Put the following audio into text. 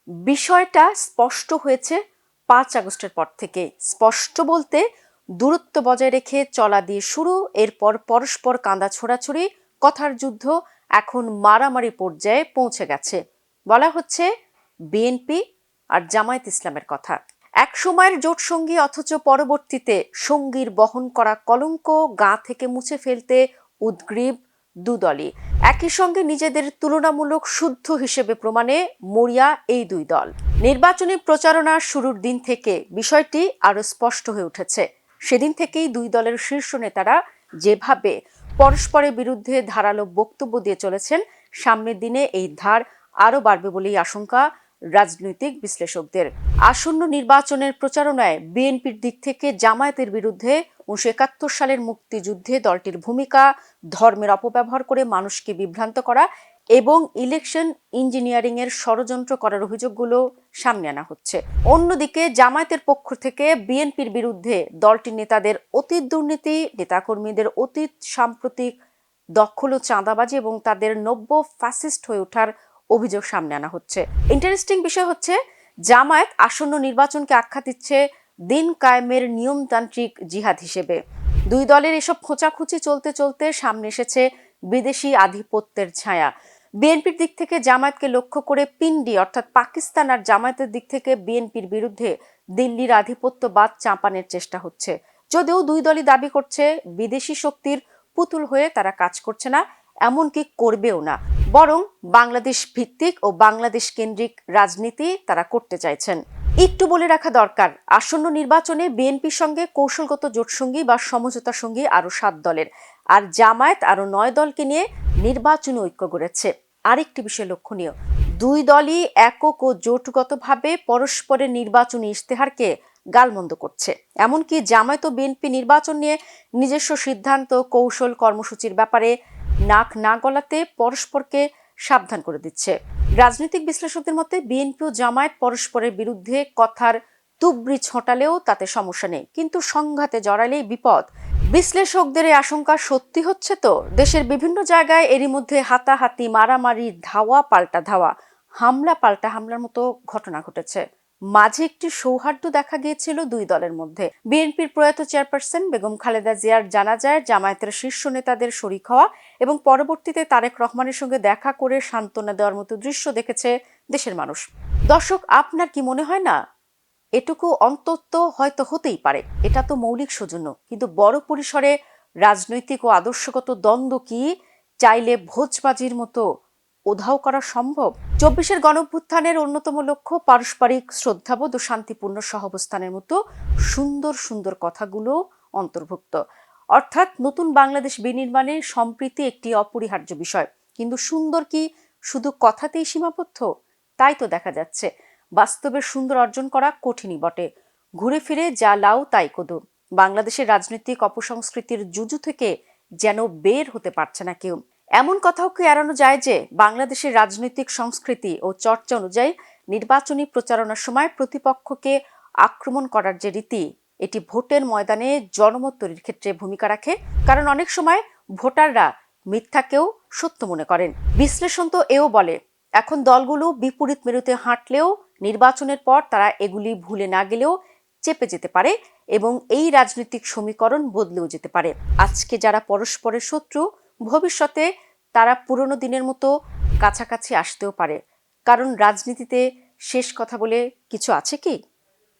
বিষয়টা স্পষ্ট হয়েছে 5 আগস্টের পর থেকে। স্পষ্ট বলতে দূরত্ব বজায় রেখে চলা দিয়ে শুরু, এরপর পরস্পর কাঁদা ছোড়াছুড়ি, কথার যুদ্ধ এখন মারামারি পর্যায়ে পৌঁছে গেছে। বলা হচ্ছে বিএনপি আর জামায়াত ইসলামের কথা। এক সময়ের জোট সঙ্গী, অথচ পরবর্তীতে সঙ্গীর বহন করা কলঙ্ক গা থেকে মুছে ফেলতে উদ্গ্রীব দুদলই। একই সঙ্গে নিজেদের তুলনামূলক শুদ্ধ হিসেবে প্রমাণে মরিয়া এই দুই দল। নির্বাচনী প্রচারণা শুরুর দিন থেকে বিষয়টি আরো স্পষ্ট হয়ে উঠেছে। সেদিন থেকেই দুই দলের শীর্ষ নেতারা যেভাবে পরস্পরের বিরুদ্ধে ধারালো বক্তব্য দিয়ে চলেছেন, সামনের দিনে এই ধার আরো বাড়বে বলেই আশঙ্কা রাজনৈতিক বিশ্লেষকদের। আসন্ন নির্বাচনের প্রচারণায় বিএনপির দিক থেকে জামায়াতের বিরুদ্ধে 1971 সালের মুক্তিযুদ্ধে দলটির ভূমিকা, ধর্মের অপব্যবহার করে মানুষকে বিভ্রান্ত করা এবং ইলেকশন ইঞ্জিনিয়ারিং এর ষড়যন্ত্র করার অভিযোগগুলো সামনে আনা হচ্ছে। অন্যদিকে জামায়াতের পক্ষ থেকে বিএনপির বিরুদ্ধে দলটির নেতাদের অতীত দুর্নীতি, নেতাকর্মীদের অতীত সাম্প্রতিক দখল ও চাঁদাবাজি এবং তাদের নব্য ফ্যাসিস্ট হয়ে ওঠার অভিযোগ সামনে আনা হচ্ছে। ইন্টারেস্টিং বিষয় হচ্ছে, জামায়াত আসন্ন নির্বাচনকে আখ্যা দিচ্ছে দিন কায়েমের নিয়মতান্ত্রিক জিহাদ হিসেবে। দুই দলের এসব খোঁচাখুচি চলতে চলতে সামনে এসেছে বিদেশি আধিপত্যের ছায়া। বিএনপির দিক থেকে জামায়াতকে লক্ষ্য করে পিন্ডি অর্থাৎ পাকিস্তান, আর জামায়াতের দিক থেকে বিএনপির বিরুদ্ধে দিল্লির আধিপত্যবাদ চাপানোর চেষ্টা হচ্ছে। যদিও দুই দলই দাবি করছে বিদেশি শক্তির পুতুল হয়ে তারা কাজ করছে না, এমনকি করবেও না, বরং বাংলাদেশ ভিত্তিক ও বাংলাদেশ কেন্দ্রিক রাজনীতি তারা করতে চাইছেন। একটু বলে রাখা দরকার, আসন্ন নির্বাচনে বিএনপির সঙ্গে কৌশলগত জোটসঙ্গী বা সমঝোতা সঙ্গী আরো 7 দলের, আর জামায়াত আরো 9 দলকে নিয়ে নির্বাচনী ঐক্য গড়েছে। আরেকটি বিষয় লক্ষণীয়, দুই দলই একক ও জোটগতভাবে পরস্পরের নির্বাচনী ইশতেহারকে গালমন্দ করছে। এমনকি জামায়াত ও বিএনপি নির্বাচন নিয়ে নিজস্ব সিদ্ধান্ত, কৌশল, কর্মসূচির ব্যাপারে নাক না গলাতে পরস্পরকে সাবধান করে দিচ্ছে। রাজনৈতিক বিশ্লেষকদের মতে বিএনপি ও জামায়াত পরস্পরের বিরুদ্ধে কথার তুবড়ি ছোঁটালেও তাতে সমস্যা নেই, কিন্তু সংঘাতে জড়ালেই বিপদ। বিশ্লেষকদের এই আশঙ্কা সত্যি হচ্ছে তো। দেশের বিভিন্ন জায়গায় এরই মধ্যে হাতাহাতি, মারামারি, ধাওয়া পাল্টা ধাওয়া, হামলা পাল্টা হামলার মতো ঘটনা ঘটেছে। মাঝে একটি সৌহার্দ্য দেখা গিয়েছিল দুই দলের মধ্যে। বিএনপির প্রয়াত চেয়ারপারসন বেগম খালেদা জিয়ার জানাজায় জামায়াতের শীর্ষ নেতাদের শরীক হওয়া এবং পরবর্তীতে তারেক রহমানের সঙ্গে দেখা করে সান্ত্বনা দেওয়ার মতো দৃশ্য দেখেছে দেশের মানুষ। দর্শক, আপনার কি মনে হয় না এটুকু অন্তত হয়তো হতেই পারে? এটা তো মৌলিক সৌজন্য, কিন্তু বড় পরিসরে রাজনৈতিক ও আদর্শগত দ্বন্দ্ব কি চাইলে ভোজবাজির মতো উধাও করা সম্ভব? 24-এর গণঅভ্যুত্থানের অন্যতম লক্ষ্য পারস্পরিক শ্রদ্ধাবোধ ও শান্তিপূর্ণ সহাবস্থানের মতো সুন্দর সুন্দর কথাগুলো অন্তর্ভুক্ত। অর্থাৎ নতুন বাংলাদেশ বিনির্মাণে সম্প্রীতি একটি অপরিহার্য বিষয়। কিন্তু সুন্দর কি শুধু কথাতেই সীমাবদ্ধ? তাই তো দেখা যাচ্ছে বাস্তবে সুন্দর অর্জন করা কঠিনই বটে। ঘুরে ফিরে যা লাউ তাই কদু। বাংলাদেশের রাজনৈতিক অপসংস্কৃতির জুজু থেকে যেন বের হতে পারছে না কেউ। এমন কথাও কি এড়ানো যায় যে বাংলাদেশের রাজনৈতিক সংস্কৃতি ও চর্চা অনুযায়ী নির্বাচনী প্রচারণার সময় প্রতিপক্ষকে আক্রমণ করার যে রীতি, এটি ভোটের ময়দানে জনমত তৈরির ক্ষেত্রে ভূমিকা রাখে। কারণ অনেক সময় ভোটাররা মিথ্যাকেও সত্য মনে করেন। বিশ্লেষণ তো এও বলে, এখন দলগুলো বিপরীত মেরুতে হাঁটলেও নির্বাচনের পর তারা এগুলি ভুলে না গেলেও চেপে যেতে পারে এবং এই রাজনৈতিক সমীকরণ বদলেও যেতে পারে। আজকে যারা পরস্পরের শত্রু, ভবিষ্যতে তারা পুরনো দিনের মতো কাছাকাছি আসতেও পারে। কারণ রাজনীতিতে শেষ কথা বলে কিছু আছে কি?